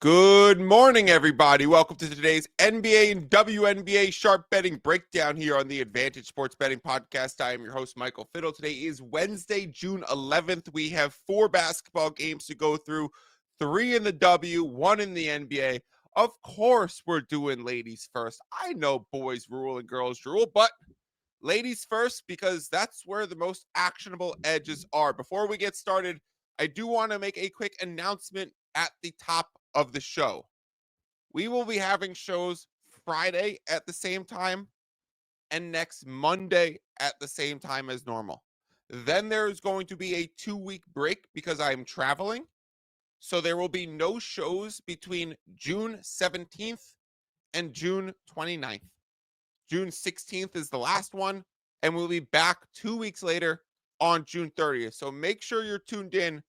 Good morning, everybody. Welcome to today's NBA and WNBA sharp betting breakdown here on the Advantage Sports Betting Podcast. I am your host, Michael Fiddle. Today is Wednesday, June 11th. We have 4 basketball games to go through, 3 in the W, 1 in the NBA. Of course, we're doing ladies first. I know boys rule and girls rule, but ladies first because that's where the most actionable edges are. Before we get started, I do want to make a quick announcement at the top of the show. We will be having shows Friday at the same time and next Monday at the same time as normal. Then there's going to be a 2-week break because I'm traveling. So there will be no shows between June 17th and June 29th. June 16th is the last one, and we'll be back 2 weeks later on June 30th. So make sure you're tuned in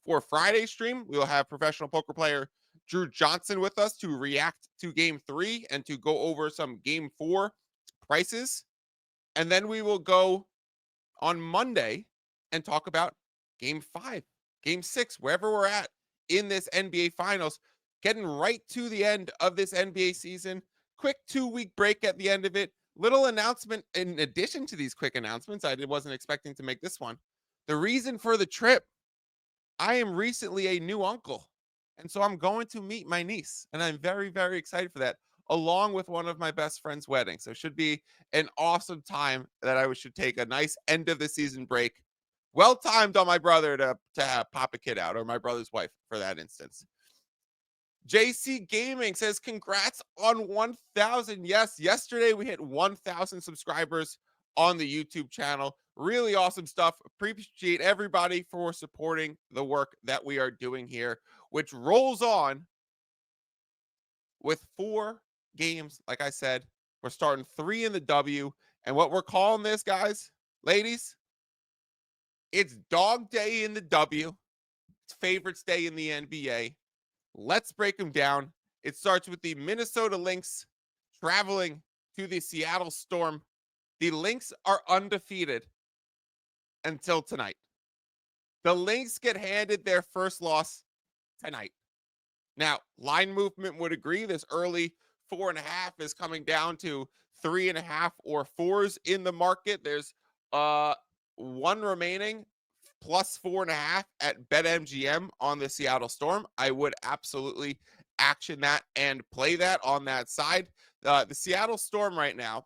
for Friday's stream. We'll have professional poker player Drew Johnson with us to react to Game 3 and to go over some Game 4 prices. And then we will go on Monday and talk about Game 5, Game 6, wherever we're at in this NBA Finals, getting right to the end of this NBA season. Quick 2-week break at the end of it. Little announcement in addition to these quick announcements. I wasn't expecting to make this one. The reason for the trip, I am recently a new uncle. And so I'm going to meet my niece. And I'm very, very excited for that, along with one of my best friend's weddings. So it should be an awesome time that I should take a nice end of the season break. Well timed on my brother to pop a kid out, or my brother's wife for that instance. JC Gaming says, congrats on 1,000. Yes, yesterday we hit 1,000 subscribers on the YouTube channel. Really awesome stuff. Appreciate everybody for supporting the work that we are doing here, which rolls on with 4 games. Like I said, we're starting 3 in the W. And what we're calling this, guys, ladies, it's dog day in the W. It's favorites day in the NBA. Let's break them down. It starts with the Minnesota Lynx traveling to the Seattle Storm. The Lynx are undefeated until tonight. The Lynx get handed their first loss tonight. Now, line movement would agree. This early 4.5 is coming down to 3.5 or 4s in the market. There's one remaining plus 4.5 at BetMGM on the Seattle Storm. I would absolutely action that and play that on that side. The Seattle Storm right now,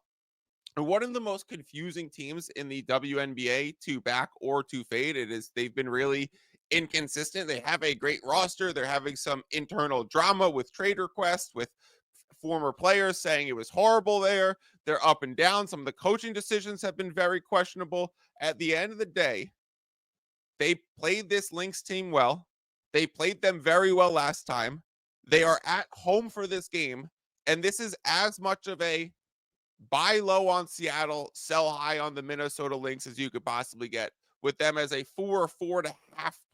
one of the most confusing teams in the WNBA to back or to fade. They've been really inconsistent. They have a great roster. They're having some internal drama with trade requests, with former players saying it was horrible there. They're up and down. Some of the coaching decisions have been very questionable. At the end of the day, they played this Lynx team well. They played them very well last time. They are at home for this game, and this is as much of a buy low on Seattle, sell high on the Minnesota Lynx as you could possibly get, with them as a 4 or 4.5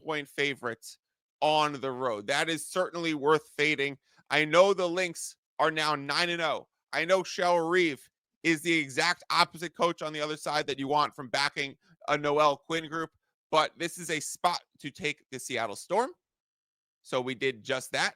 point favorites on the road. That is certainly worth fading. I know the Lynx are now 9-0. I know Shell Reeve is the exact opposite coach on the other side that you want from backing a Noelle Quinn group, but this is a spot to take the Seattle Storm. So we did just that.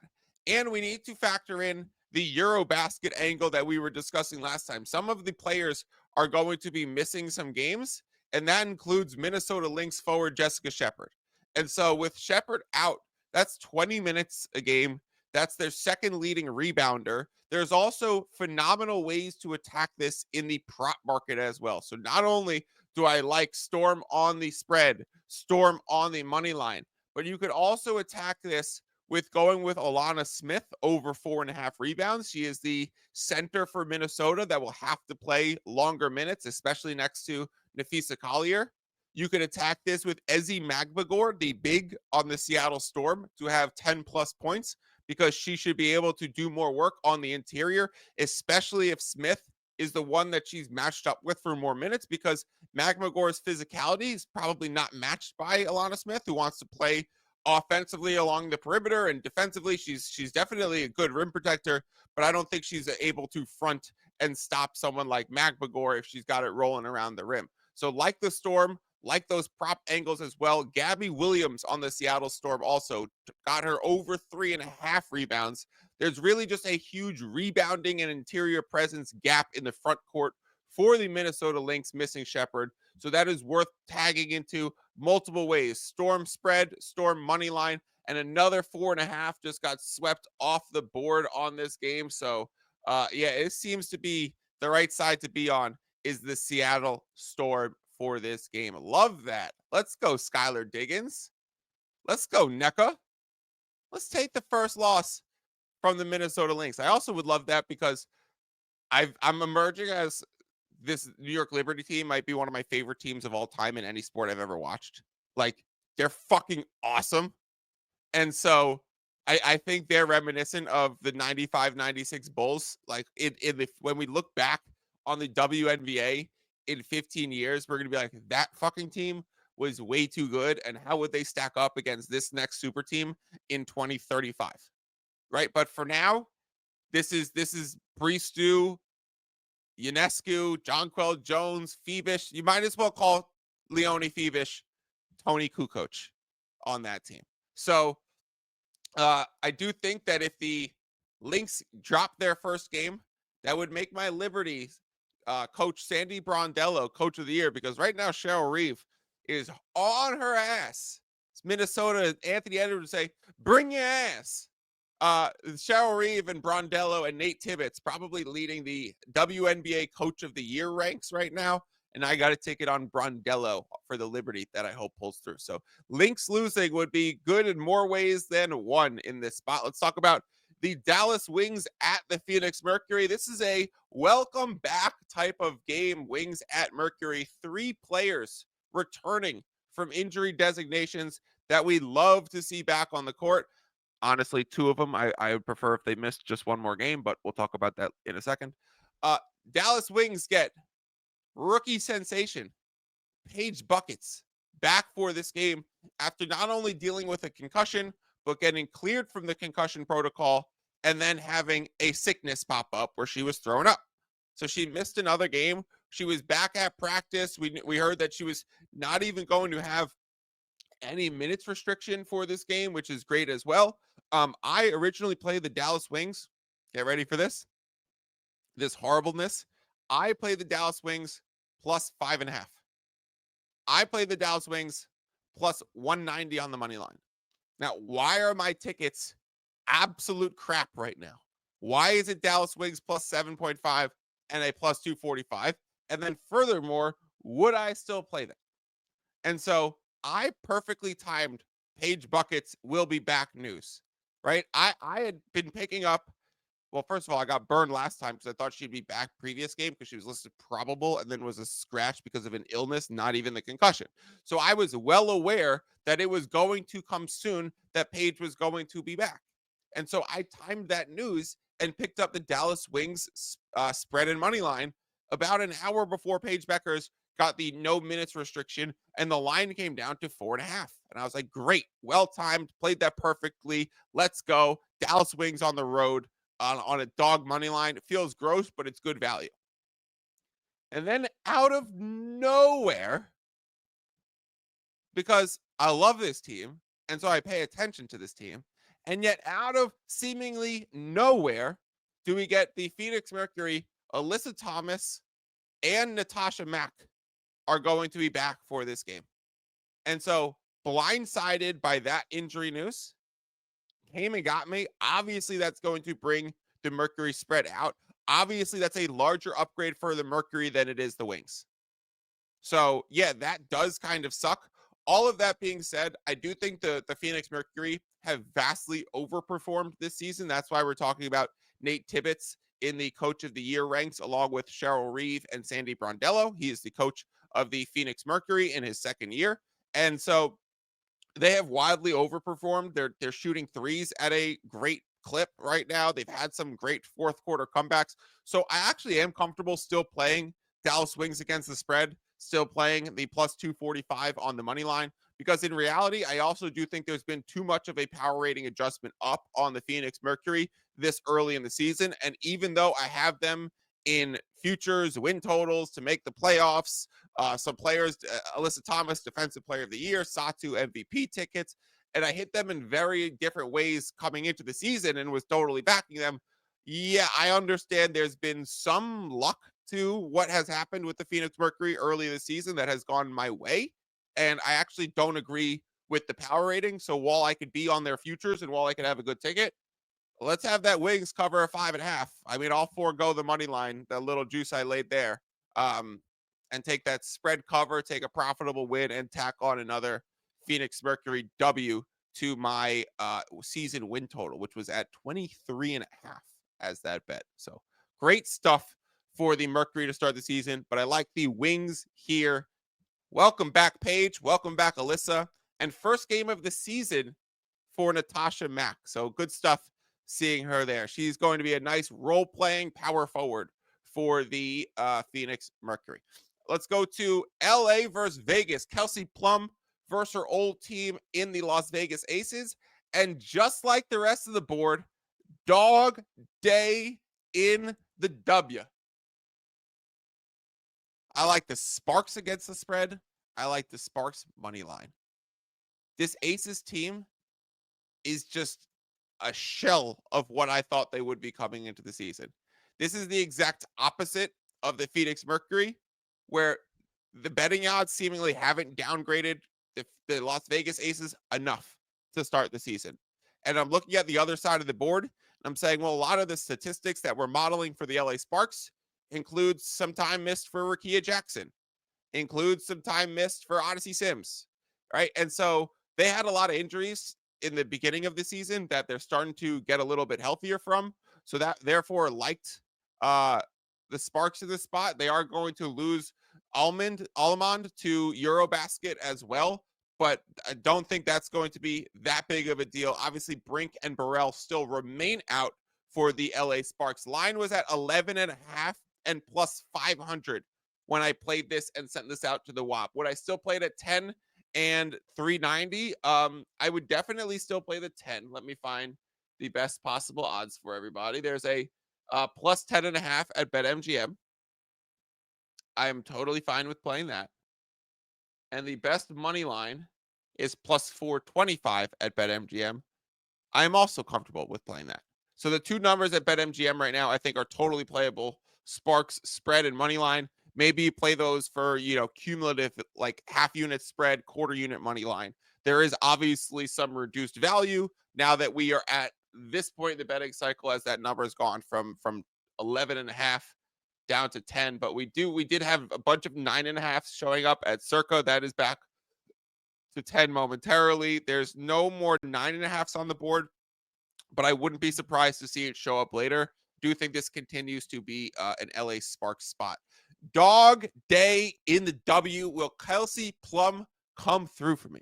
And we need to factor in the Eurobasket angle that we were discussing last time. Some of the players are going to be missing some games, and that includes Minnesota Lynx forward Jessica Shepard. And so with Shepard out, that's 20 minutes a game. That's their second leading rebounder. There's also phenomenal ways to attack this in the prop market as well. So not only do I like Storm on the spread, Storm on the money line, but you could also attack this with going with Alana Smith over 4.5 rebounds. She is the center for Minnesota that will have to play longer minutes, especially next to Nafisa Collier. You could attack this with Ezi Magbagor, the big on the Seattle Storm, to have 10 plus points, because she should be able to do more work on the interior, especially if Smith is the one that she's matched up with for more minutes, because Magbagor's physicality is probably not matched by Alana Smith, who wants to play offensively along the perimeter, and defensively she's definitely a good rim protector, but I don't think she's able to front and stop someone like Magbagor if she's got it rolling around the rim. So like the Storm, Like those prop angles as well. Gabby Williams on the Seattle Storm also got her over 3.5 rebounds. There's really just a huge rebounding and interior presence gap in the front court for the Minnesota Lynx missing Shepherd. So that is worth tagging into multiple ways. Storm spread, Storm money line, and another 4.5 just got swept off the board on this game. So yeah, it seems to be the right side to be on is the Seattle Storm for this game. Love that. Let's go, Skylar Diggins. Let's go, NECA. Let's take the first loss from the Minnesota Lynx. I also would love that because I'm emerging as this New York Liberty team might be one of my favorite teams of all time in any sport I've ever watched. Like, they're fucking awesome. And so I think they're reminiscent of the 95-96 Bulls. Like, when we look back on the WNBA in 15 years, we're going to be like, that fucking team was way too good. And how would they stack up against this next super team in 2035? Right. But for now, this is Priestou, Ionescu, Jonquel Jones, Phoebish. You might as well call Leonie Phoebish Tony Kukoc on that team. So I do think that if the Lynx drop their first game, that would make my Liberty coach Sandy Brondello coach of the year, because right now Cheryl Reeve is on her ass. It's Minnesota. Anthony Edwards would say, bring your ass. Cheryl Reeve and Brondello and Nate Tibbetts probably leading the WNBA coach of the year ranks right now. And I got a ticket on Brondello for the Liberty that I hope pulls through. So Lynx losing would be good in more ways than one in this spot. Let's talk about the Dallas Wings at the Phoenix Mercury. This is a welcome back type of game. Wings at Mercury. 3 players returning from injury designations that we love to see back on the court. Honestly, 2 of them, I would prefer if they missed just one more game, but we'll talk about that in a second. Dallas Wings get rookie sensation Paige Buckets back for this game after not only dealing with a concussion, but getting cleared from the concussion protocol and then having a sickness pop up where she was thrown up. So she missed another game. She was back at practice. We heard that she was not even going to have any minutes restriction for this game, which is great as well. I originally played the Dallas Wings. Get ready for this horribleness. I played the Dallas Wings plus 5.5. I played the Dallas Wings plus 190 on the money line. Now, why are my tickets absolute crap right now? Why is it Dallas Wings plus 7.5 and a plus 245? And then furthermore, would I still play them? And so I perfectly timed Paige Buckets will be back news, right? I had been picking up, well, first of all, I got burned last time because I thought she'd be back previous game because she was listed probable and then was a scratch because of an illness, not even the concussion. So I was well aware that it was going to come soon, that Paige was going to be back. And so I timed that news and picked up the Dallas Wings spread and money line about an hour before Paige Buckers got the no minutes restriction, and the line came down to 4.5. And I was like, great, well timed, played that perfectly. Let's go. Dallas Wings on the road on a dog money line. It feels gross, but it's good value. And then out of nowhere, because I love this team, and so I pay attention to this team, and yet out of seemingly nowhere, do we get the Phoenix Mercury, Alyssa Thomas, and Natasha Mack are going to be back for this game. And so blindsided by that injury news, came and got me. Obviously, that's going to bring the Mercury spread out. Obviously, that's a larger upgrade for the Mercury than it is the Wings. So, yeah, that does kind of suck. All of that being said, I do think the Phoenix Mercury have vastly overperformed this season. That's why we're talking about Nate Tibbetts in the coach of the year ranks, along with Cheryl Reeve and Sandy Brondello. He is the coach of the Phoenix Mercury in his second year. And so they have wildly overperformed. They're shooting threes at a great clip right now. They've had some great fourth quarter comebacks. So I actually am comfortable still playing Dallas Wings against the spread, still playing the plus 245 on the money line, because in reality, I also do think there's been too much of a power rating adjustment up on the Phoenix Mercury this early in the season. And even though I have them in futures, win totals to make the playoffs. Some players, Alyssa Thomas, Defensive Player of the Year, Satu MVP tickets. And I hit them in very different ways coming into the season and was totally backing them. Yeah, I understand there's been some luck to what has happened with the Phoenix Mercury early this season that has gone my way. And I actually don't agree with the power rating. So while I could be on their futures and while I could have a good ticket, let's have that Wings cover a 5.5. I mean, I'll forego the money line, the little juice I laid there, and take that spread cover, take a profitable win, and tack on another Phoenix Mercury W to my season win total, which was at 23.5 as that bet. So great stuff for the Mercury to start the season, but I like the Wings here. Welcome back, Paige. Welcome back, Alyssa. And first game of the season for Natasha Mack. So good stuff seeing her there. She's going to be a nice role-playing power forward for the Phoenix Mercury. Let's go to LA versus Vegas. Kelsey Plum versus her old team in the Las Vegas Aces. And just like the rest of the board, dog day in the W. I like the Sparks against the spread. I like the Sparks money line. This Aces team is just a shell of what I thought they would be coming into the season. This is the exact opposite of the Phoenix Mercury, where the betting odds seemingly haven't downgraded the Las Vegas Aces enough to start the season. And I'm looking at the other side of the board, and I'm saying, well, a lot of the statistics that we're modeling for the LA Sparks includes some time missed for Rakia Jackson, includes some time missed for Odyssey Sims, right? And so they had a lot of injuries in the beginning of the season that they're starting to get a little bit healthier from. So that therefore liked the Sparks in this spot. They are going to lose Almond to Eurobasket as well, but I don't think that's going to be that big of a deal. Obviously, Brink and Burrell still remain out for the LA Sparks. Line was at 11.5 and plus 500 when I played this and sent this out to the WAP. Would I still play it at 10 and 390? I would definitely still play the 10. Let me find the best possible odds for everybody. There's a plus 10.5 at BetMGM. I am totally fine with playing that. And the best money line is plus 425 at BetMGM. I am also comfortable with playing that. So the two numbers at BetMGM right now, I think, are totally playable. Sparks spread and money line. Maybe you play those for, cumulative, like half unit spread, quarter unit money line. There is obviously some reduced value now that we are at this point in the betting cycle, as that number has gone from 11.5 down to 10. But we did have a bunch of 9.5s showing up at Circa. That is back to 10 momentarily. There's no more 9.5s on the board, but I wouldn't be surprised to see it show up later. Do think this continues to be an LA Sparks spot. Dog day in the W. Will Kelsey Plum come through for me?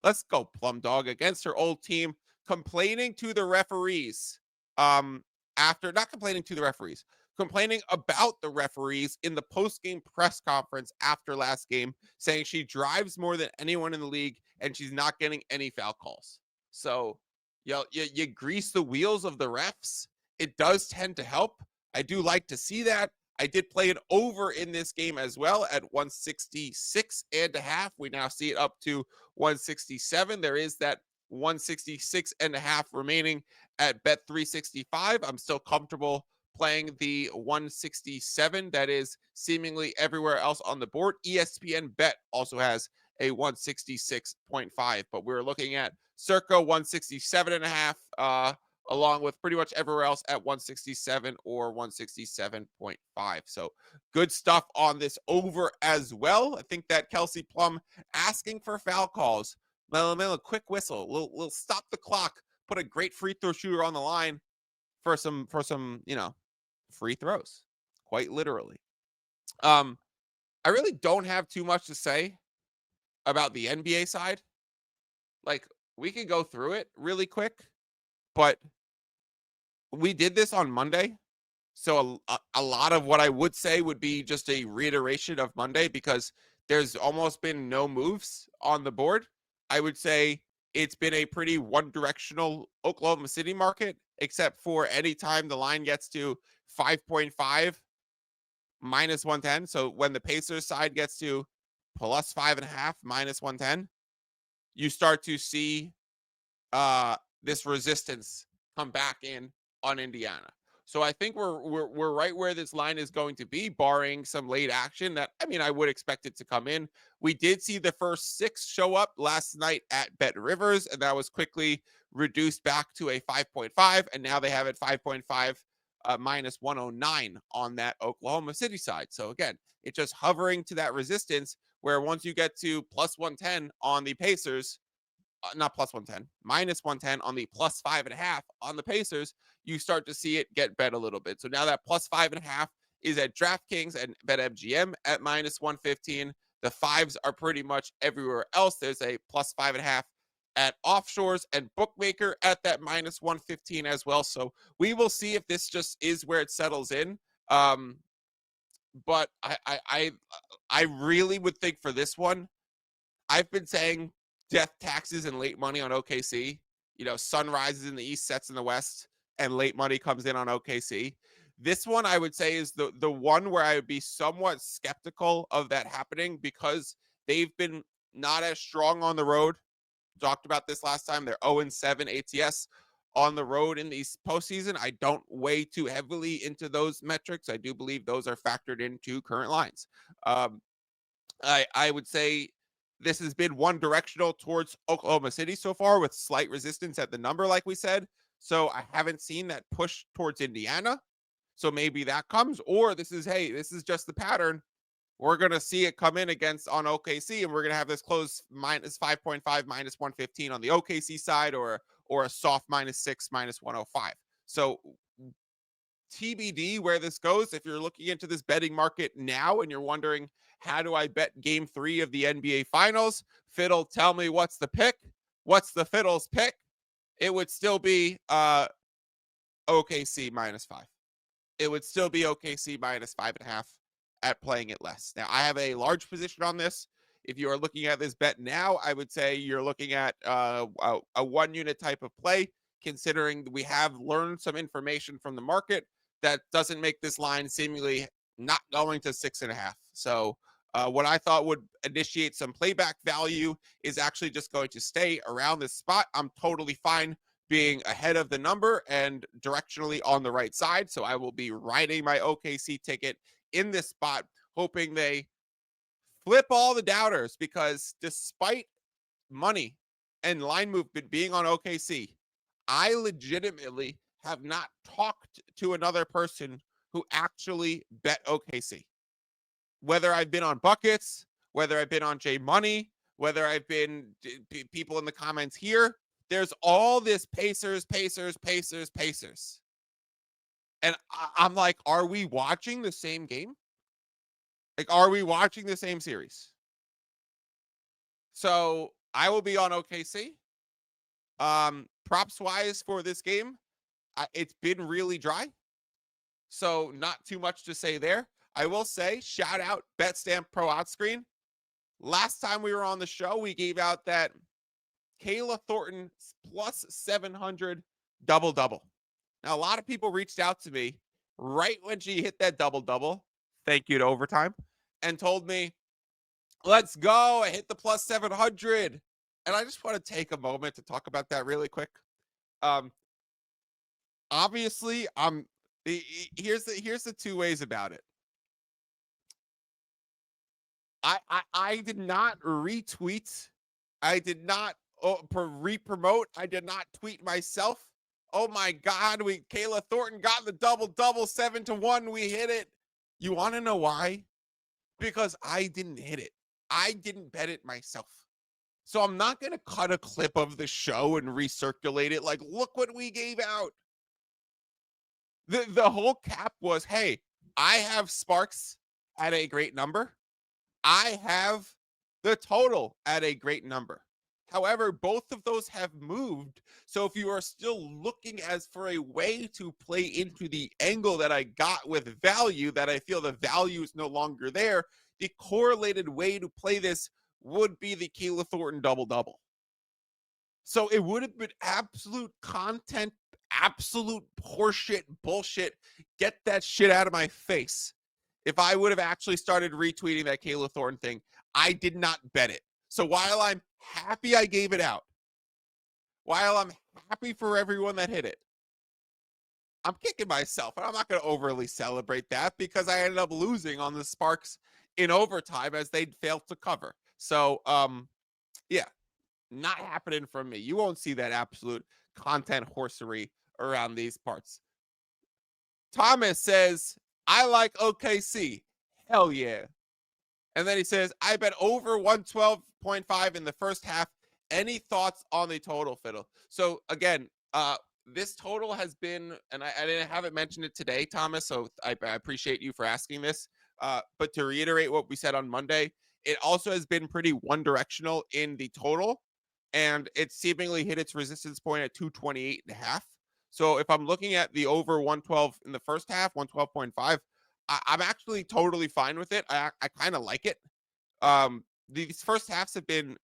Let's go, Plum Dog, against her old team, complaining to the referees. Not complaining to the referees, complaining about the referees in the post-game press conference after last game, saying she drives more than anyone in the league and she's not getting any foul calls. So you grease the wheels of the refs. It does tend to help. I do like to see that. I did play it over in this game as well at 166.5. We now see it up to 167. There is that 166.5 remaining at Bet 365. I'm still comfortable playing the 167 that is seemingly everywhere else on the board. ESPN Bet also has a 166.5, but we're looking at circa 167.5, along with pretty much everywhere else at 167 or 167.5. So good stuff on this over as well. I think that Kelsey Plum asking for foul calls, a quick whistle, we'll stop the clock, put a great free throw shooter on the line for some free throws, quite literally. I really don't have too much to say about the NBA side. Like, we can go through it really quick, but we did this on Monday. So a lot of what I would say would be just a reiteration of Monday, because there's almost been no moves on the board. I would say it's been a pretty one-directional Oklahoma City market, except for any time the line gets to 5.5 minus 110. So when the Pacers side gets to plus 5.5, minus 110, you start to see this resistance come back in on Indiana. So I think we're right where this line is going to be, barring some late action that, I mean, I would expect it to come in. We did see the first 6 show up last night at Bet Rivers, and that was quickly reduced back to a 5.5, and now they have it 5.5 minus 109 on that Oklahoma City side. So again, it's just hovering to that resistance where once you get to plus 110 on the Pacers, not plus 110, minus 110 on the plus 5.5 on the Pacers, you start to see it get bet a little bit. So now that plus 5.5 is at DraftKings and BetMGM at minus 115. The fives are pretty much everywhere else. There's a plus 5.5 at offshores and bookmaker at that minus 115 as well. So we will see if this just is where it settles in. But I really would think for this one, I've been saying death taxes and late money on OKC. You know, sun rises in the east, sets in the west, and late money comes in on OKC. This one, I would say, is the one where I would be somewhat skeptical of that happening because they've been not as strong on the road. Talked about this last time. They're 0-7 ATS on the road in the postseason. I don't weigh too heavily into those metrics. I do believe those are factored into current lines. I would say this has been one directional towards Oklahoma City so far with slight resistance at the number, like we said. So I haven't seen that push towards Indiana. So maybe that comes, or this is, hey, this is just the pattern. We're going to see it come in against on OKC, and we're going to have this close minus 5.5, minus 115 on the OKC side, or a soft minus 6, minus 105. So TBD where this goes. If you're looking into this betting market now and you're wondering, how do I bet game 3 of the NBA Finals? Fiddle, tell me what's the pick? What's the Fiddle's pick? It would still be OKC minus 5. It would still be OKC minus 5.5 at playing it less. Now, I have a large position on this. If you are looking at this bet now, I would say you're looking at a 1-unit type of play, considering we have learned some information from the market that doesn't make this line seemingly not going to 6.5. So what I thought would initiate some playback value is actually just going to stay around this spot. I'm totally fine being ahead of the number and directionally on the right side. So I will be riding my OKC ticket in this spot, hoping they flip all the doubters, because despite money and line movement being on OKC, I legitimately have not talked to another person who actually bet OKC. Whether I've been on buckets, whether I've been on J Money, whether I've been people in the comments here, there's all this Pacers. And I'm like, are we watching the same game? Like, are we watching the same series? So I will be on OKC. Props wise for this game, it's been really dry. So not too much to say there. I will say, shout out BetStamp Pro Outscreen. Last time we were on the show, we gave out that Kayla Thornton plus 700 double-double. Now, a lot of people reached out to me right when she hit that double-double, thank you to Overtime, and told me, let's go, I hit the plus 700. And I just want to take a moment to talk about that really quick. Obviously, here's the two ways about it. I did not retweet. I did not re-promote. I did not tweet myself. Oh my God, Kayla Thornton got the double-double 7-1. We hit it. You want to know why? Because I didn't hit it. I didn't bet it myself. So I'm not going to cut a clip of the show and recirculate it like, look what we gave out. The whole cap was, hey, I have Sparks at a great number. I have the total at a great number. However, both of those have moved. So if you are still looking as for a way to play into the angle that I got with value, that I feel the value is no longer there, the correlated way to play this would be the Kayla Thornton double-double. So it would have been absolute content, absolute horseshit bullshit. Get that shit out of my face if I would have actually started retweeting that Kayla Thornton thing, I did not bet it. So while I'm happy I gave it out, while I'm happy for everyone that hit it, I'm kicking myself, and I'm not going to overly celebrate that because I ended up losing on the Sparks in overtime as they failed to cover. So, yeah, not happening from me. You won't see that absolute content horsery around these parts. Thomas says, I like OKC. Hell yeah. And then he says, I bet over 112.5 in the first half. Any thoughts on the total, Fiddle? So again, this total has been, and I haven't mentioned it today, Thomas, so I appreciate you for asking this. But to reiterate what we said on Monday, it also has been pretty one directional in the total, and it seemingly hit its resistance point at 228.5. So if I'm looking at the over 112 in the first half, 112.5, I'm actually totally fine with it. I kind of like it. These first halves have been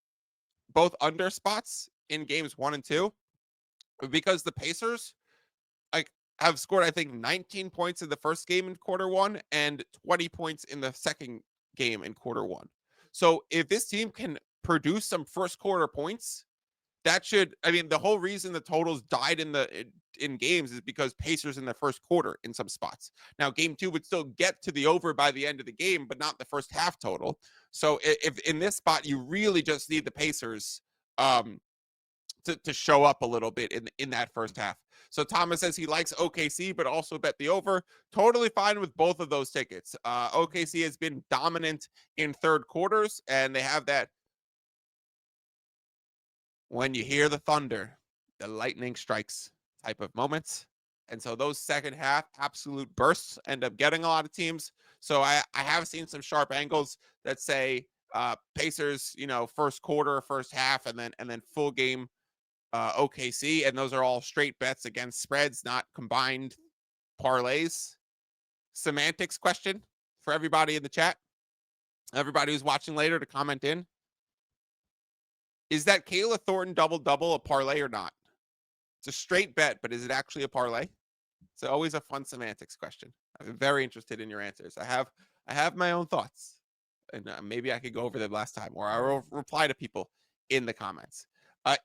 both under spots in games 1 and 2 because the Pacers like have scored, I think, 19 points in the first game in quarter 1 and 20 points in the second game in quarter 1. So if this team can produce some first quarter points, that should, I mean, the whole reason the totals died in games is because Pacers in the first quarter in some spots. Now, game 2 would still get to the over by the end of the game, but not the first half total. So if in this spot you really just need the Pacers to show up a little bit in that first half. So Thomas says he likes OKC, but also bet the over. Totally fine with both of those tickets. OKC has been dominant in third quarters, and they have that when you hear the thunder, the lightning strikes type of moments. And so those second half absolute bursts end up getting a lot of teams. So I have seen some sharp angles that say Pacers, first quarter, first half, and then full game OKC. And those are all straight bets against spreads, not combined parlays. Semantics question for everybody in the chat. Everybody who's watching later to comment in. Is that Kayla Thornton double-double a parlay or not? It's a straight bet, but is it actually a parlay? It's always a fun semantics question. I'm very interested in your answers. I have my own thoughts, and maybe I could go over them last time, or I will reply to people in the comments.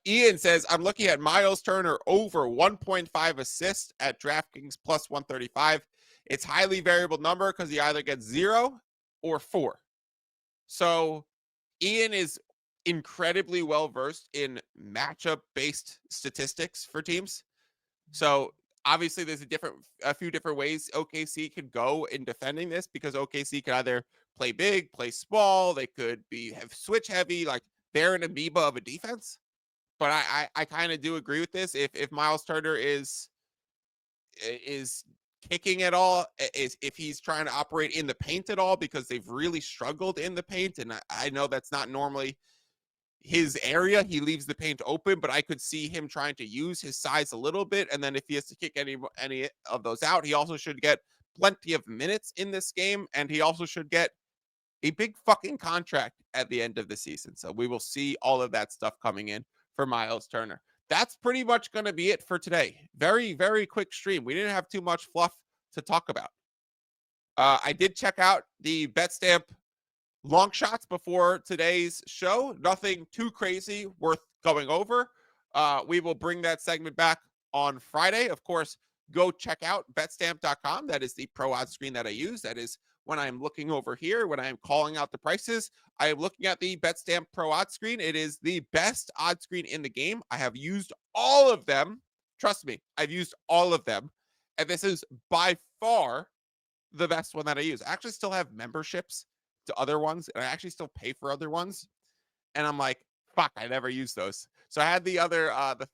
Ian says, I'm looking at Miles Turner over 1.5 assists at DraftKings plus 135. It's highly variable number because he either gets 0 or 4. So Ian is incredibly well versed in matchup based statistics for teams. So obviously there's a few different ways OKC could go in defending this, because OKC could either play big, play small, they could have switch heavy, like they're an amoeba of a defense. But I kind of do agree with this. If Miles Turner is kicking at all, if he's trying to operate in the paint at all, because they've really struggled in the paint, and I know that's not normally his area. He leaves the paint open, but I could see him trying to use his size a little bit. And then if he has to kick any of those out, he also should get plenty of minutes in this game. And he also should get a big fucking contract at the end of the season. So we will see all of that stuff coming in for Miles Turner. That's pretty much going to be it for today. Very, very quick stream. We didn't have too much fluff to talk about. I did check out the BetStamp long shots before today's show. Nothing too crazy worth going over. We will bring that segment back on Friday. Of course, go check out betstamp.com. That is the pro odds screen that I use. That is when I'm looking over here, when I'm calling out the prices, I am looking at the BetStamp Pro Odds screen. It is the best odds screen in the game. I have used all of them. Trust me, I've used all of them. And this is by far the best one that I use. I actually still have memberships to other ones, and I actually still pay for other ones. And I'm like, fuck, I never use those. So I had the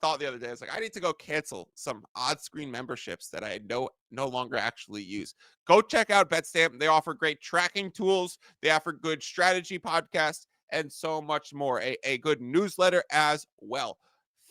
thought the other day. I was like, I need to go cancel some odd screen memberships that I no longer actually use. Go check out BetStamp. They offer great tracking tools. They offer good strategy podcasts and so much more. A good newsletter as well.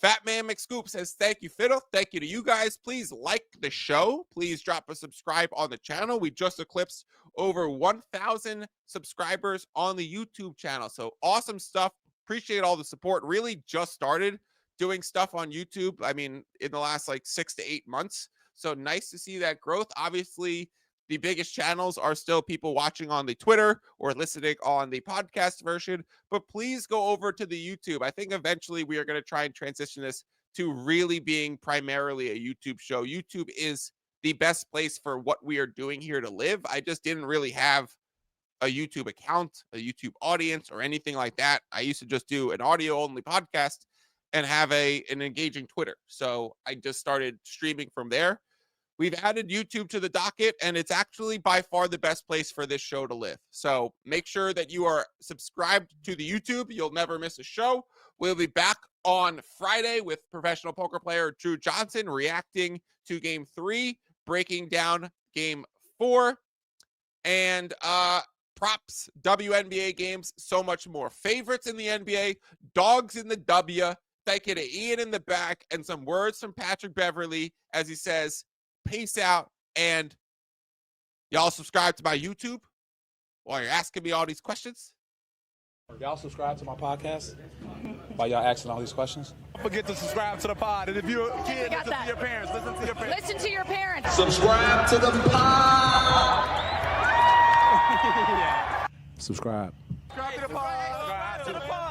Fat Man McScoop says, thank you, Fiddle. Thank you to you guys. Please like the show. Please drop a subscribe on the channel. We just eclipsed over 1,000 subscribers on the YouTube channel. So awesome stuff. Appreciate all the support. Really just started doing stuff on YouTube. I mean, in the last like 6 to 8 months. So nice to see that growth. Obviously, the biggest channels are still people watching on the Twitter or listening on the podcast version, but please go over to the YouTube. I think eventually we are going to try and transition this to really being primarily a YouTube show. YouTube is the best place for what we are doing here to live. I just didn't really have a YouTube account, a YouTube audience, or anything like that. I used to just do an audio only podcast and have an engaging Twitter. So I just started streaming from there. We've added YouTube to the docket, and it's actually by far the best place for this show to live. So make sure that you are subscribed to the YouTube. You'll never miss a show. We'll be back on Friday with professional poker player Drew Johnson reacting to Game 3, breaking down Game 4, and props, WNBA games, so much more. Favorites in the NBA, dogs in the W. Thank you to Ian in the back, and some words from Patrick Beverly as he says, peace out, and y'all subscribe to my YouTube while you're asking me all these questions. Y'all subscribe to my podcast while y'all asking all these questions. Don't forget to subscribe to the pod. And if you're a kid, listen to your parents. Listen to your parents. Listen to your parents. Subscribe to the pod. Subscribe. Subscribe to the pod. Subscribe to the pod.